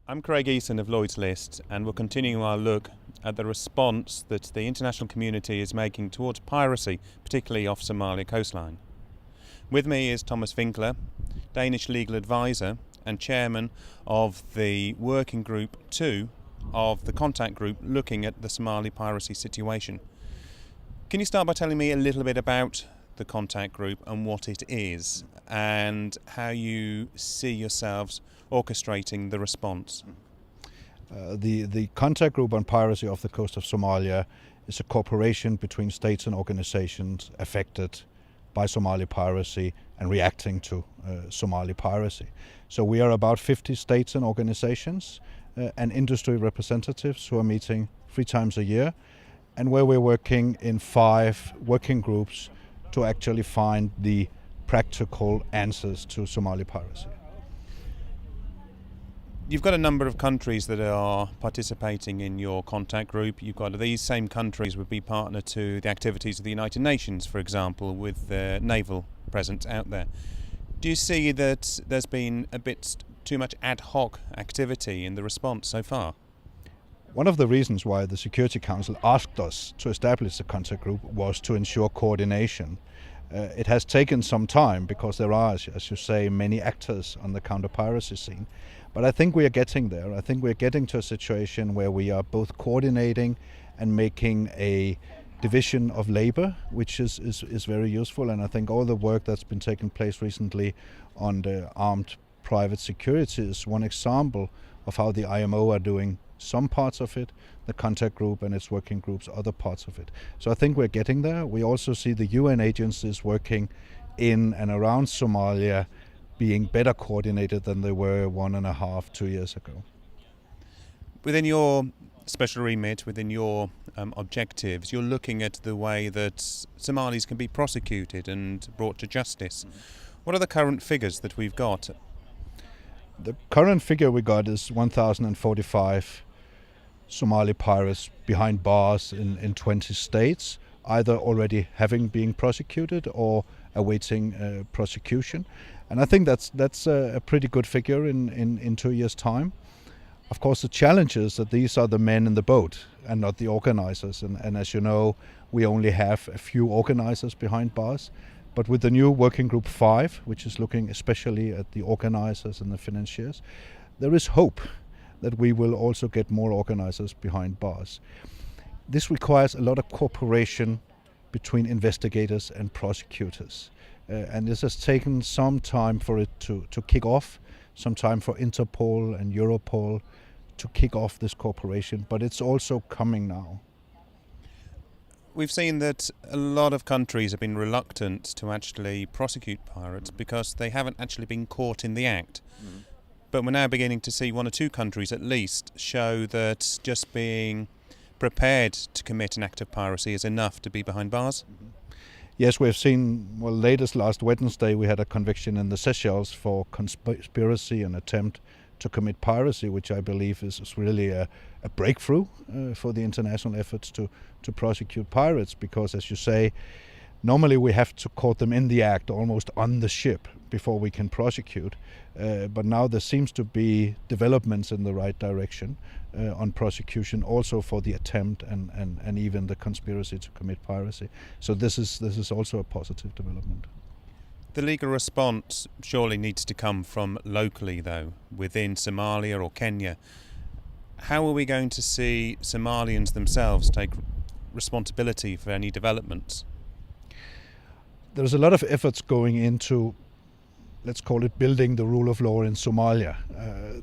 I'm Craig Eason of Lloyd's List, and we're continuing our look at the response that the international community is making towards piracy, particularly off Somalia coastline. With me is Thomas Winkler, Danish legal advisor and chairman of the Working Group 2 of the contact group looking at the Somali piracy situation. Can you start by telling me a little bit about the contact group and what it is, and how you see yourselves orchestrating the response? The contact group on piracy off the coast of Somalia is a cooperation between states and organizations affected by Somali piracy and reacting to Somali piracy. So we are about 50 states and organizations and industry representatives who are meeting 3 times a year, and where we're working in 5 working groups to actually find the practical answers to Somali piracy. You've got a number of countries that are participating in your contact group. You've got these same countries would be partner to the activities of the United Nations, for example, with the naval presence out there. Do you see that there's been a bit too much ad hoc activity in the response so far? One of the reasons why the Security Council asked us to establish the contact group was to ensure coordination. It has taken some time because there are, as you say, many actors on the counter-piracy scene. But I think we are getting there. I think we're getting to a situation where we are both coordinating and making a division of labor, which is very useful. And I think all the work that's been taking place recently on the armed private security is one example of how the IMO are doing some parts of it, the contact group and its working groups other parts of it. So I think we're getting there. We also see the UN agencies working in and around Somalia being better coordinated than they were 1.5, 2 years ago. Within your special remit, within your objectives, you're looking at the way that Somalis can be prosecuted and brought to justice. What are the current figures that we've got? The current figure we got is 1,045 Somali pirates behind bars in 20 states, either already having been prosecuted or awaiting prosecution. And I think that's a pretty good figure in 2 years' time. Of course, the challenge is that these are the men in the boat and not the organizers. And as you know, we only have a few organizers behind bars. But with the new Working Group 5, which is looking especially at the organizers and the financiers, there is hope that we will also get more organizers behind bars. This requires a lot of cooperation between investigators and prosecutors. And this has taken some time for it to kick off, some time for Interpol and Europol to kick off this cooperation, but it's also coming now. We've seen that a lot of countries have been reluctant to actually prosecute pirates because they haven't actually been caught in the act. But we're now beginning to see 1 or 2 countries at least show that just being prepared to commit an act of piracy is enough to be behind bars. Yes, we've seen, latest last Wednesday we had a conviction in the Seychelles for conspiracy and attempt to commit piracy, which I believe is really a breakthrough for the international efforts to prosecute pirates, because, as you say, normally we have to caught them in the act, almost on the ship, before we can prosecute. But now there seems to be developments in the right direction on prosecution, also for the attempt and even the conspiracy to commit piracy. So this is also a positive development. The legal response surely needs to come from locally, though, within Somalia or Kenya. How are we going to see Somalians themselves take responsibility for any developments? There's a lot of efforts going into, let's call it, building the rule of law in Somalia.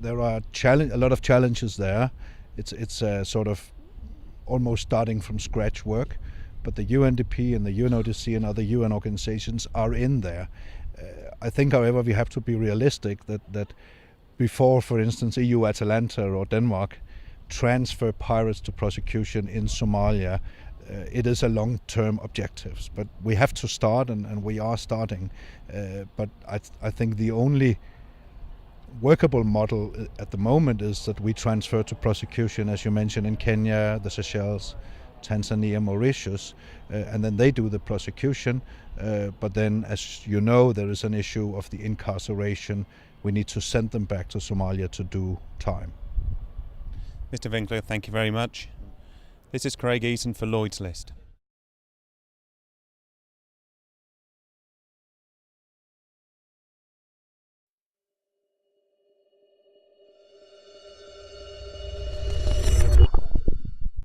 There are a lot of challenges there. It's sort of almost starting from scratch work, but the UNDP and the UNODC and other UN organizations are in there. I think, however, we have to be realistic that before, for instance, EU Atalanta or Denmark transfer pirates to prosecution in Somalia, it is a long-term objective. But we have to start, and we are starting. But I think the only workable model at the moment is that we transfer to prosecution, as you mentioned, in Kenya, the Seychelles, Tanzania, Mauritius, and then they do the prosecution. But then, as you know, there is an issue of the incarceration. We need to send them back to Somalia to do time. Mr. Winkler, thank you very much. This is Craig Eason for Lloyd's List.